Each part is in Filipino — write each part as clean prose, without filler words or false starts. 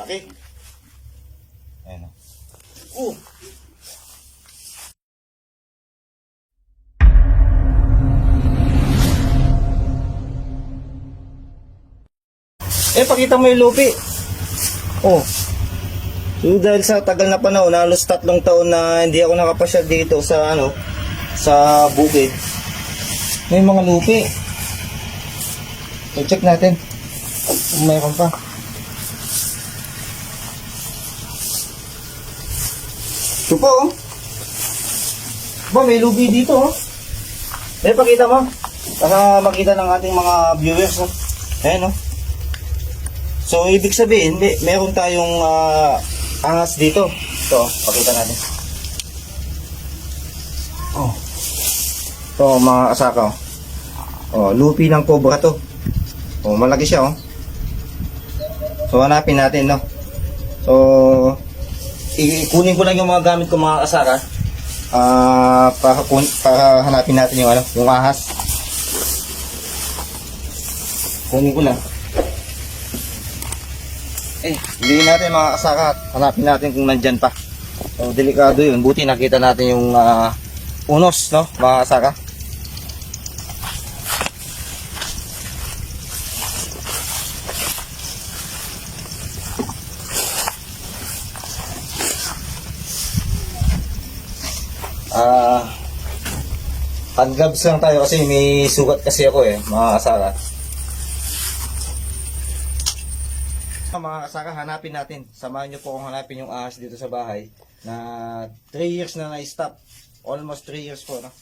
Laki. Ayan o. Pakita mo yung lupi. Oh. So, dahil sa tagal na panahon, halos 3 taon na hindi ako nakapasyal dito sa sa bukid. May mga lupi. So, check natin kung mayroon pa. Ito pa oh. Ba, may lupi dito oh. Pakita mo. Para makita ng ating mga viewers oh. Ayan oh. So, ibig sabihin, meron tayong angas dito. Ito, pakita natin. Oh. Ito, mga kasaka. Oh, lupi ng cobra to. Oh, malaki siya, oh. So, hanapin natin, no. So, ikunin ko lang yung mga gamit ko, mga kasaka. Para hanapin natin yung yung ahas. Kunin ko lang. Hindi natin mga kasaka, hanapin natin kung nandyan pa. So, delikado yun. Buti nakita natin yung unos, no, mga kasaka. Pag-gloves lang tayo kasi may sugat kasi ako mga kasaka. Mga kasaka, hanapin natin. Samahan nyo po kung hanapin yung ahas dito sa bahay na 3 years na na-stop. Almost 3 years po, no?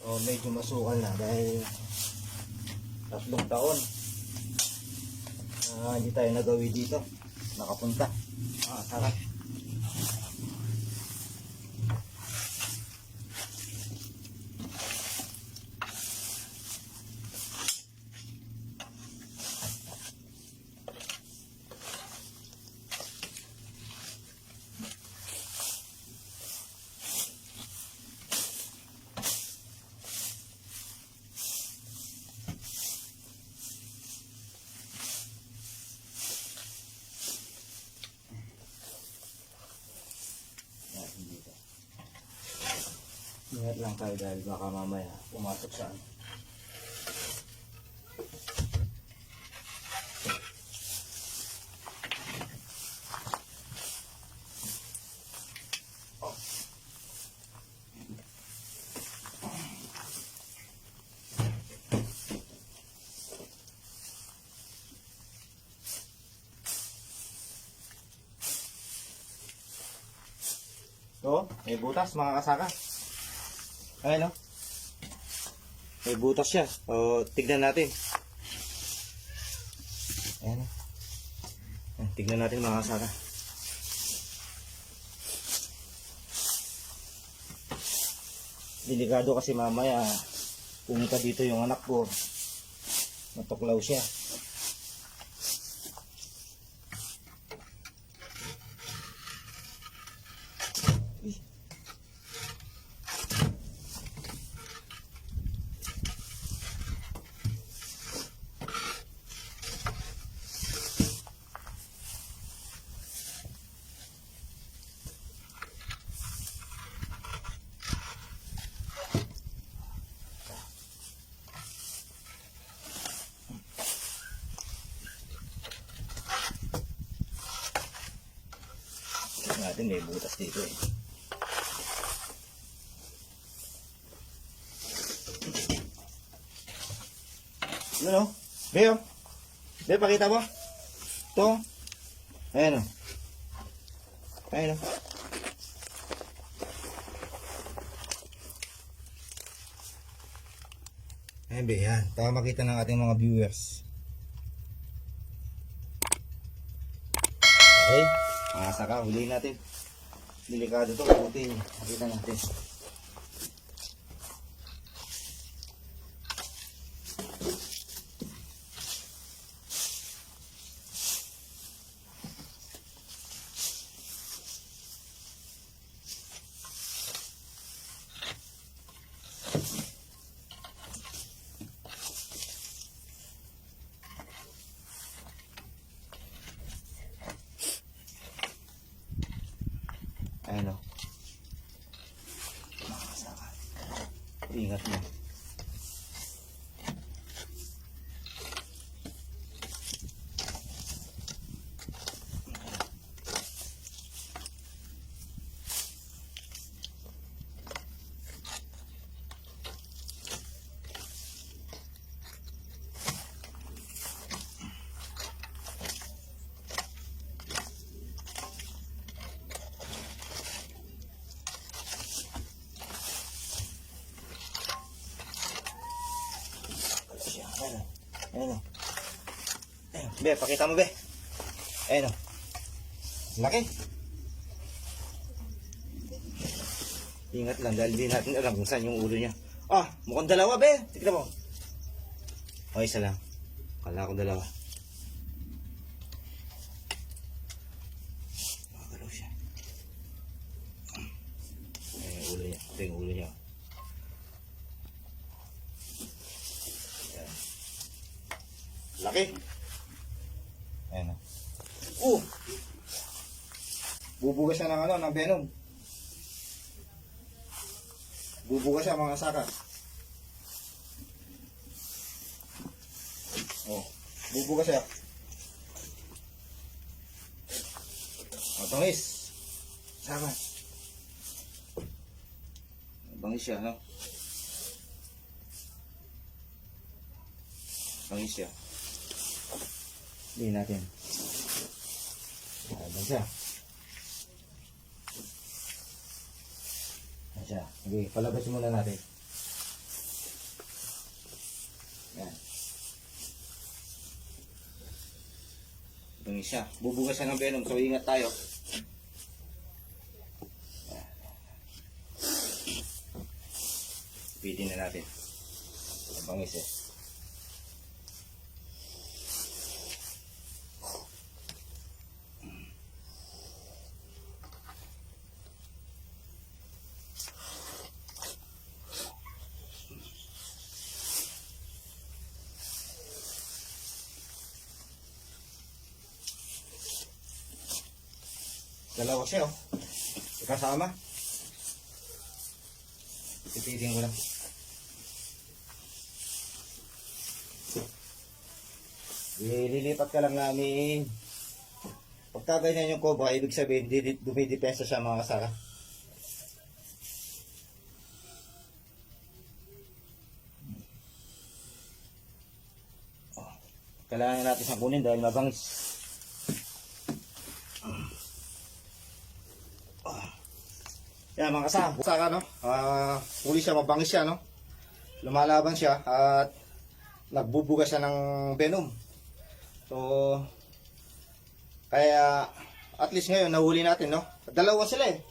O, medyo masukal na dahil 3 taon hindi tayo nagawi dito, nakapunta. Sarap. Ingat lang tayo dahil baka mamaya pumasok sa So, may butas mga kasaka. Ayan o. May butas siya. So, tignan natin. Ayan o. Tignan natin mga kasaka. Delikado kasi mamaya pumunta dito yung anak ko. Matuklaw siya. Natin may butas dito Ano? Beo? Beo, pakita mo? Ito. Ayan o. Ayan o. Ayan be, yan. Para makita ng ating mga viewers. Okay. Mga saka, huliin natin. Delikado to, buti. Makita natin. Ayan o. Makakasaka. Ingat mo. Ayan o. Ayan. Be, pakita mo be. Ayan o. Laki. Ingat lang dahil di natin alam kung saan yung ulo niya. Ah, mukhang dalawa be. Tignan mo. O, isa lang. Kala ko dalawa. Makagalaw siya. Ayan yung ulo niya. Ito yung ulo niya. Laki. Ayan o. Bubugas siya ng ano, ng venom. Bubugas siya mga saka. Oh, bubugas siya. Matangis. Saka. Bangis siya, no? Bangis siya. Hindi natin. Ayan siya. Ayan siya. Okay, palabas muna natin. Ayan. Bangis siya. Bubugas siya ng venom, so ingat tayo. Ayan. Pitin na natin. Bangis eh. Dalawa siya, oh. Kasama. Ipitin ko lang. Lilipat ka lang namin. Pagka ganyan yung cobra, ibig sabihin, dumidepensa siya mga kasaka. Kailangan natin siyang kunin dahil mabangis. Yan mga kasaka, no? Huli siya, mabangis siya, no? Lumalaban siya at nagbubuga siya ng venom. So, kaya at least ngayon nahuli natin, no? Dalawa sila eh.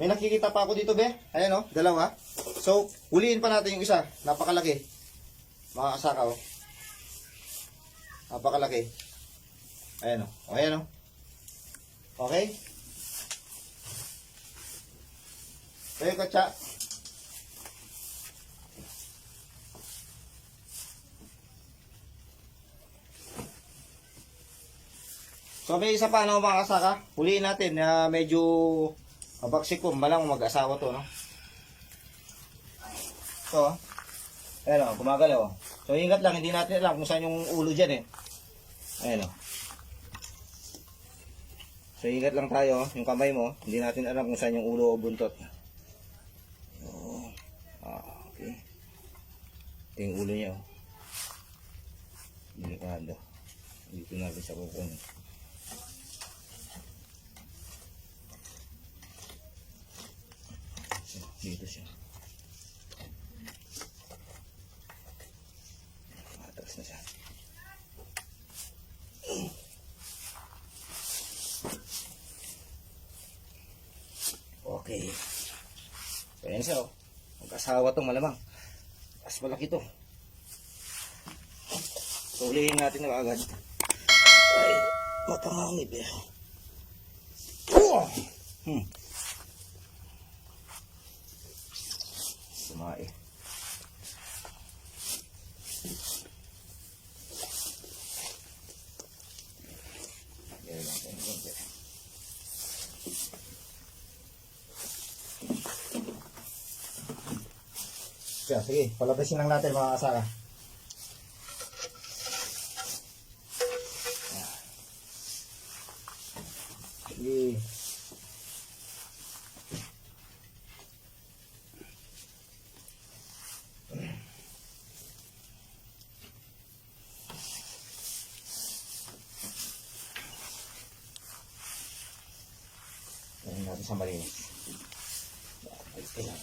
May nakikita pa ako dito, be. Ayan, no? Dalawa. So, huliin pa natin yung isa. Napakalaki. Mga kasaka, oh. Napakalaki. Ayan, no? Ayan, no? Okay? Tayo katsa. So may isa pa ano mga kasaka. Huliin natin na medyo mabaksikong malang mag-asawa to, no? So, ayan o, gumagalaw o. So ingat lang, hindi natin alam kung saan yung ulo dyan eh. Ayan o. So ingat lang tayo, yung kamay mo, hindi natin alam kung saan yung ulo o buntot. Okay. Ito yung ulo niya, oh. Delikado. Dito natin sa kukunin. Dito siya. Okay. Ayan siya, oh. Mag-asawa to malamang. Mas malaki to. Tulihin natin na agad. Ay, matangangib eh. Sumae. Yan lang, yan lang. Sige, palabasin lang natin mga kasaka. Sige. Ayan natin sa malinis. Ayan lang.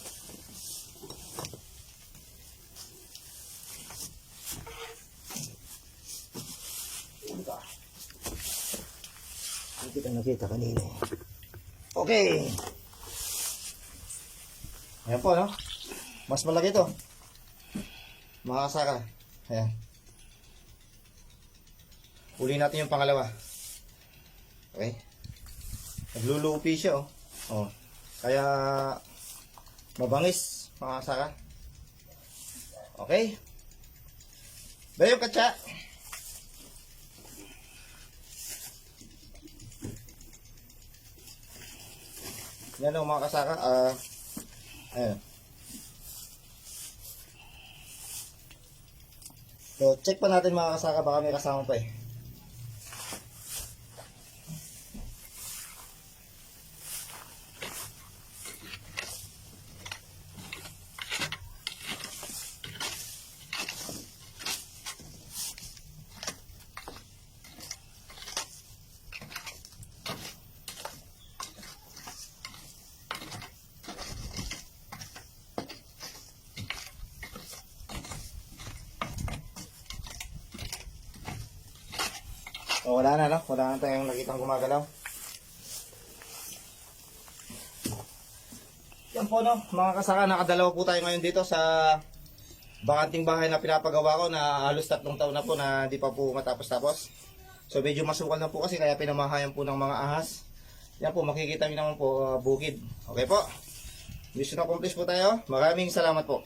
Hindi kita nakita kanina. Okay. Ayan po, no? Mas malaki to. Mga kasaka. Ayan. Uli natin yung pangalawa. Okay. Naglulupi siya, oh. Oh. Kaya mabangis, mga kasaka. Okay. Bayo katsa. Yan o mga kasaka. Ayan. So, check pa natin mga kasaka. Baka may kasama pa eh. So, wala na, no? Wala na tayong nakitang gumagalaw. Yan po, no? Mga kasaka, nakadalawa po tayo ngayon dito sa bakanting bahay na pinapagawa ko na halos 3 taon na po na di pa po matapos-tapos. So, medyo masukal na po kasi kaya pinamahayan po ng mga ahas. Yan po, makikita nyo naman po, bukid. Okay po? Mission accomplished po tayo. Maraming salamat po.